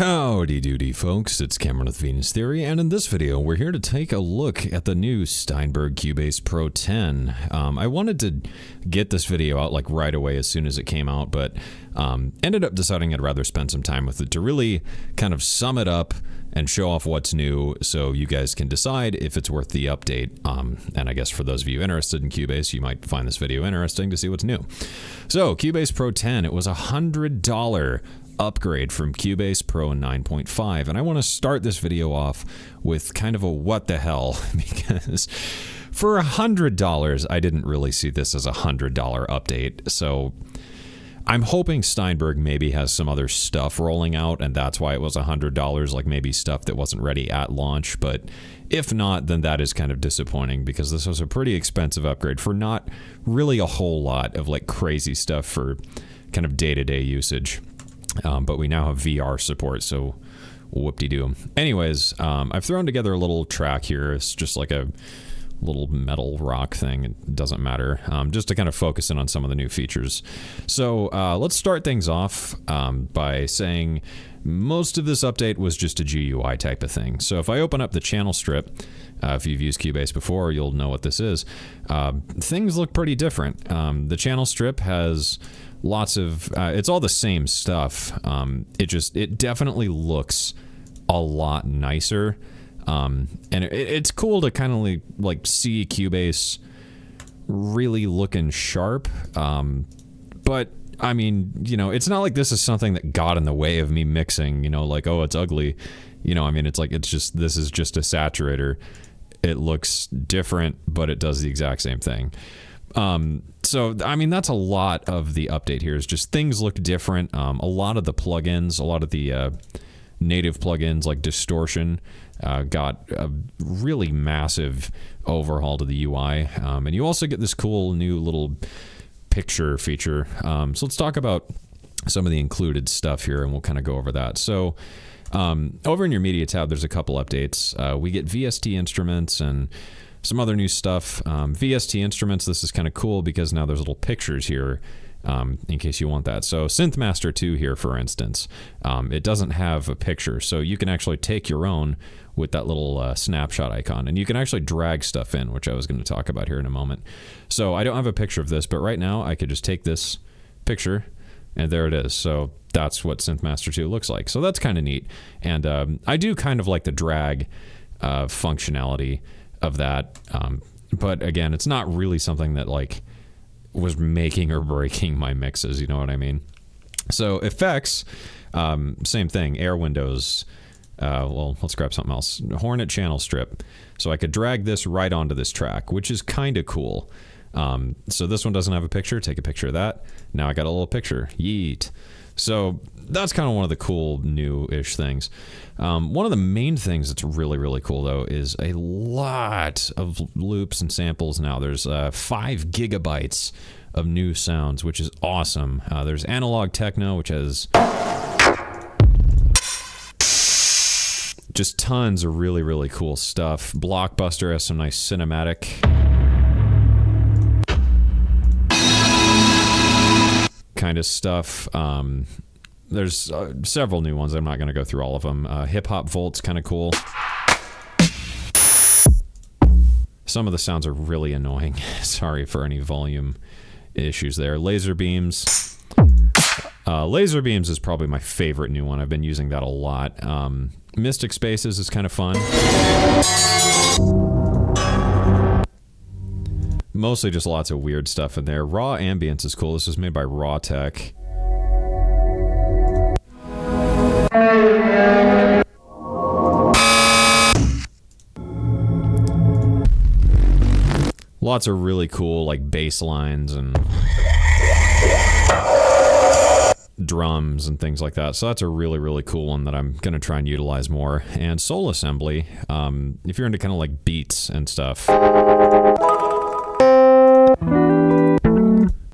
Howdy doody folks, it's Cameron with Venus Theory, and in this video we're here to take a look at the new Steinberg Cubase Pro 10. I wanted to get this video out like right away as soon as it came out, but ended up deciding I'd rather spend some time with it to really kind of sum it up and show off what's new so you guys can decide if it's worth the update. And I guess for those of you interested in Cubase, you might find this video interesting to see what's new. So Cubase Pro 10, it was $100 upgrade from Cubase Pro 9.5, and I want to start this video off with kind of a what the hell, because for $100 I didn't really see this as a $100 update. So I'm hoping Steinberg maybe has some other stuff rolling out and that's why it was $100, like maybe stuff that wasn't ready at launch. But if not, then that is kind of disappointing because this was a pretty expensive upgrade for not really a whole lot of like crazy stuff for kind of day-to-day usage. But we now have VR support, so whoop-de-doo. Anyways, I've thrown together a little track here. It's just like a little metal rock thing. It doesn't matter. Just to kind of focus in on some of the new features. So let's start things off by saying most of this update was just a GUI type of thing. So if I open up the channel strip, if you've used Cubase before, you'll know what this is. Things look pretty different. The channel strip has lots of it's all the same stuff. It definitely looks a lot nicer, and it's cool to kind of like see Cubase really looking sharp. But I mean, you know, it's not like this is something that got in the way of me mixing, you know, like, oh, it's ugly, you know. I mean, it's like, this is just a saturator. It looks different, but it does the exact same thing. So, I mean, that's a lot of the update here is just things look different. A lot of the plugins, a lot of the native plugins like distortion got a really massive overhaul to the UI. And you also get this cool new little picture feature. So let's talk about some of the included stuff here and we'll kind of go over that. So over in your media tab, there's a couple updates. We get VST instruments and some other new stuff. VST instruments, this is kind of cool because now there's little pictures here in case you want that. So Synthmaster 2 here, for instance, it doesn't have a picture. So you can actually take your own with that little snapshot icon. And you can actually drag stuff in, which I was going to talk about here in a moment. So I don't have a picture of this, but right now I could just take this picture and there it is. So that's what Synthmaster 2 looks like. So that's kind of neat. And I do kind of like the drag functionality of that, but again, it's not really something that like was making or breaking my mixes, you know what I mean? So effects, same thing, air windows. Well, let's grab something else. Hornet channel strip. So I could drag this right onto this track, which is kind of cool. So this one doesn't have a picture. Take a picture of that. Now I got a little picture. Yeet. So that's kind of one of the cool new-ish things. One of the main things that's really, really cool, though, is a lot of loops and samples now. There's 5 gigabytes of new sounds, which is awesome. There's analog techno, which has just tons of really, really cool stuff. Blockbuster has some nice cinematic kind of stuff. There's several new ones. I'm not going to go through all of them. Hip Hop Volt's kind of cool. Some of the sounds are really annoying. Sorry for any volume issues there. Laser Beams. Laser Beams is probably my favorite new one. I've been using that a lot. Mystic Spaces is kind of fun. Mostly just lots of weird stuff in there. Raw Ambience is cool. This is made by Raw Tech. Lots of really cool like bass lines and drums and things like that. So that's a really, really cool one that I'm going to try and utilize more. And Soul Assembly, if you're into kind of like beats and stuff.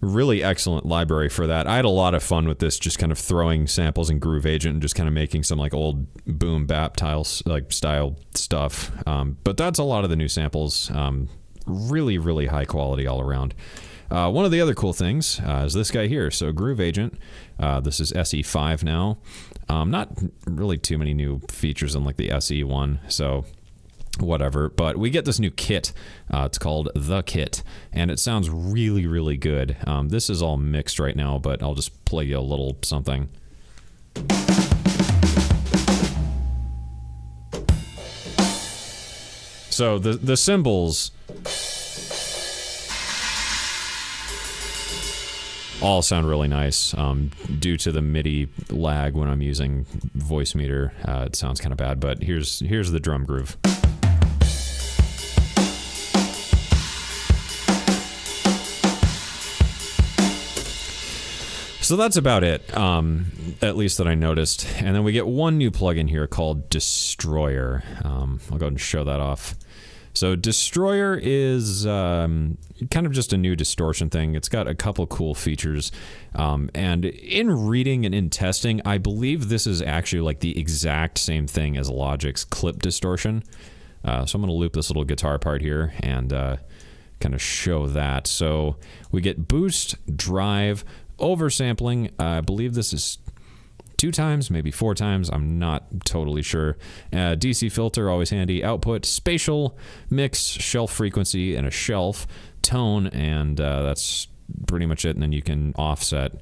Really excellent library for that. I had a lot of fun with this, just kind of throwing samples in Groove Agent and just kind of making some like old boom bap style stuff. But that's a lot of the new samples. Really, really high quality all around. One of the other cool things is this guy here. So Groove Agent, this is SE5 now. Not really too many new features in like the SE one, so whatever. But we get this new kit. It's called The Kit, and it sounds really, really good. This is all mixed right now, but I'll just play you a little something. So the cymbals all sound really nice. Due to the MIDI lag when I'm using voice meter, it sounds kind of bad, but here's the drum groove. So that's about it, at least that I noticed. And then we get one new plugin here called Destroyer. I'll go ahead and show that off. So Destroyer is kind of just a new distortion thing. It's got a couple cool features. And in reading and in testing, I believe this is actually like the exact same thing as Logic's clip distortion. So I'm going to loop this little guitar part here and kind of show that. So we get boost, drive, oversampling. I believe this is 2 times, maybe 4 times. I'm not totally sure. DC filter, always handy. Output, spatial, mix, shelf frequency, and a shelf, tone, and that's pretty much it. And then you can offset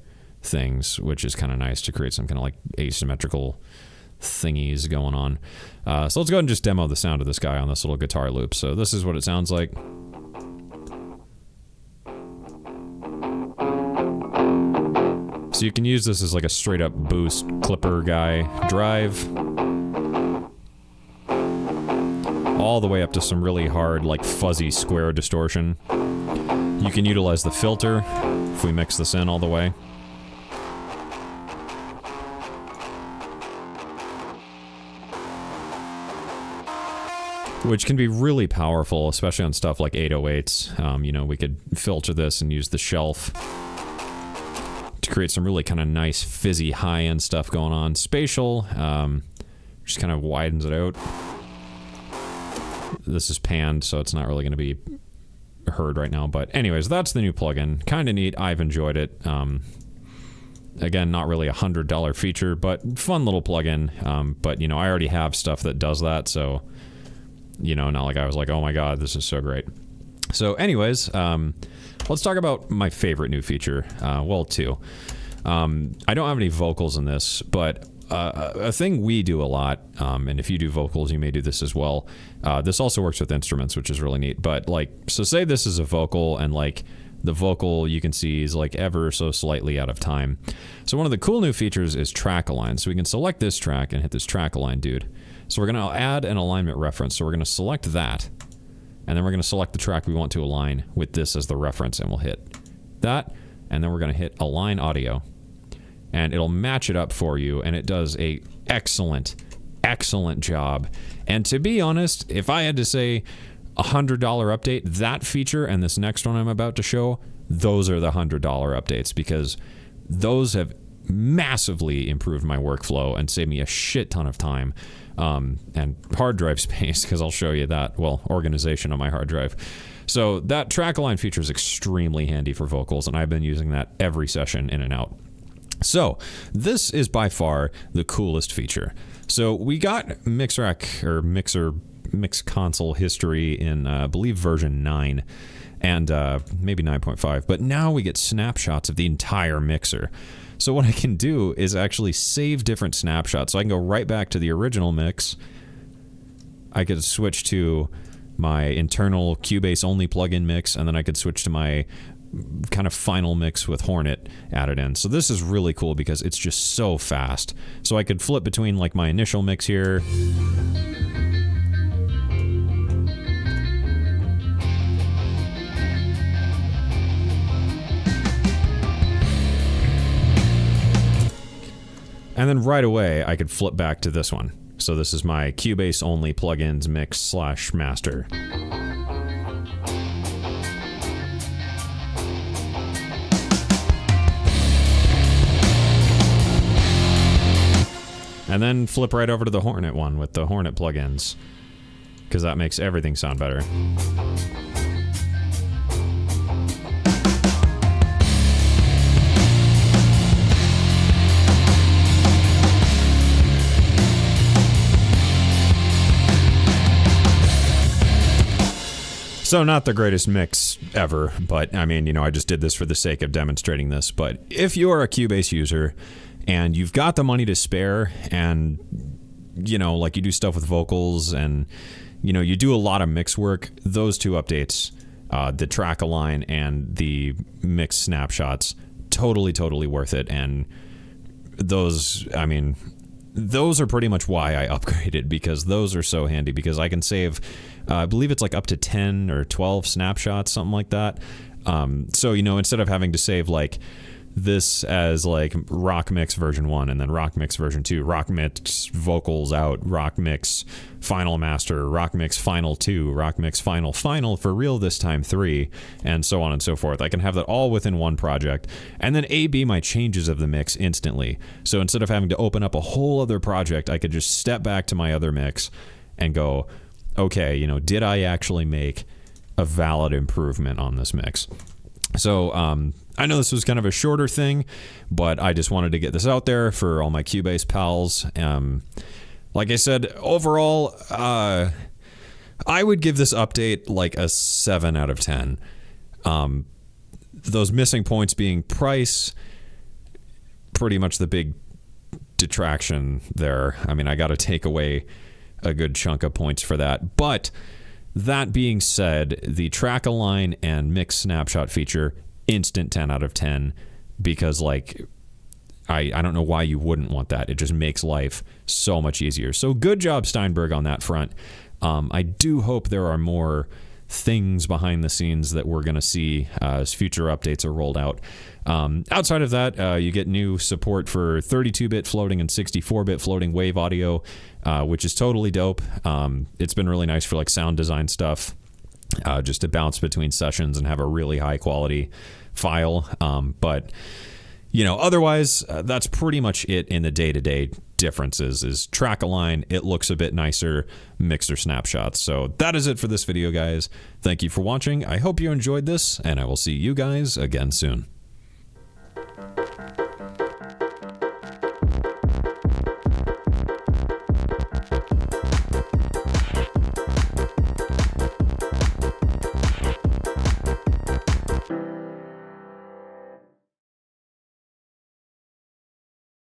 things, which is kind of nice to create some kind of like asymmetrical thingies going on. So let's go ahead and just demo the sound of this guy on this little guitar loop. So this is what it sounds like. So you can use this as like a straight up boost clipper guy, drive, all the way up to some really hard like fuzzy square distortion. You can utilize the filter if we mix this in all the way. Which can be really powerful, especially on stuff like 808s. You know, we could filter this and use the shelf to create some really kind of nice, fizzy, high-end stuff going on. Spatial, just kind of widens it out. This is panned, so it's not really going to be heard right now. But anyways, that's the new plugin. Kind of neat. I've enjoyed it. Again, not really a $100 feature, but fun little plugin. But, you know, I already have stuff that does that, so, you know, not like I was like, oh my god, this is so great. So anyways, let's talk about my favorite new feature. Well, 2. I don't have any vocals in this, but a thing we do a lot, and if you do vocals, you may do this as well. This also works with instruments, which is really neat. But like, so say this is a vocal, and like the vocal you can see is like ever so slightly out of time. So one of the cool new features is track align. So we can select this track and hit this track align dude. So we're going to add an alignment reference. So we're going to select that. And then we're going to select the track we want to align with this as the reference, and we'll hit that, and then we're going to hit Align Audio, and it'll match it up for you, and it does a excellent job. And to be honest, if I had to say $100 update, that feature and this next one I'm about to show, those are the $100 updates, because those have massively improved my workflow and saved me a shit ton of time. And hard drive space, because I'll show you that, well, organization on my hard drive. So that track align feature is extremely handy for vocals, and I've been using that every session in and out. So this is by far the coolest feature. So we got MixConsole history in, I believe, version 9 and maybe 9.5, but now we get snapshots of the entire mixer. So what I can do is actually save different snapshots. So I can go right back to the original mix. I could switch to my internal Cubase only plugin mix, and then I could switch to my kind of final mix with Hornet added in. So this is really cool because it's just so fast. So I could flip between like my initial mix here. And then right away, I could flip back to this one. So this is my Cubase only plugins mix / master. And then flip right over to the Hornet one with the Hornet plugins, because that makes everything sound better. So not the greatest mix ever, but I mean, I just did this for the sake of demonstrating this. But if you're a Cubase user and you've got the money to spare and, like you do stuff with vocals and, you do a lot of mix work, those two updates, the track align and the mix snapshots, totally worth it. And those are pretty much why I upgraded, because those are so handy, because I can save, I believe it's like up to 10 or 12 snapshots, something like that. So, instead of having to save like this as like rock mix version 1 and then rock mix version 2, rock mix vocals out, rock mix final master, rock mix final 2, rock mix final for real this time 3, and so on and so forth. I can have that all within one project and then A/B my changes of the mix instantly. So instead of having to open up a whole other project, I could just step back to my other mix and go, okay, did I actually make a valid improvement on this mix? So I know this was kind of a shorter thing, but I just wanted to get this out there for all my Cubase pals. Like I said, overall, I would give this update like a 7 out of 10. Those missing points being price, pretty much the big detraction there. I mean, I got to take away a good chunk of points for that. But that being said, the track align and mix snapshot feature, instant 10 out of 10, because like I don't know why you wouldn't want that. It just makes life so much easier. So good job, Steinberg, on that front. I do hope there are more things behind the scenes that we're going to see as future updates are rolled out. Outside of that, you get new support for 32-bit floating and 64-bit floating wave audio, which is totally dope. It's been really nice for like sound design stuff, just to bounce between sessions and have a really high quality file. But otherwise, that's pretty much it in the day-to-day differences. Is track align, it looks a bit nicer, mixer snapshots. So that is it for this video, guys. Thank you for watching. I hope you enjoyed this, and I will see you guys again soon.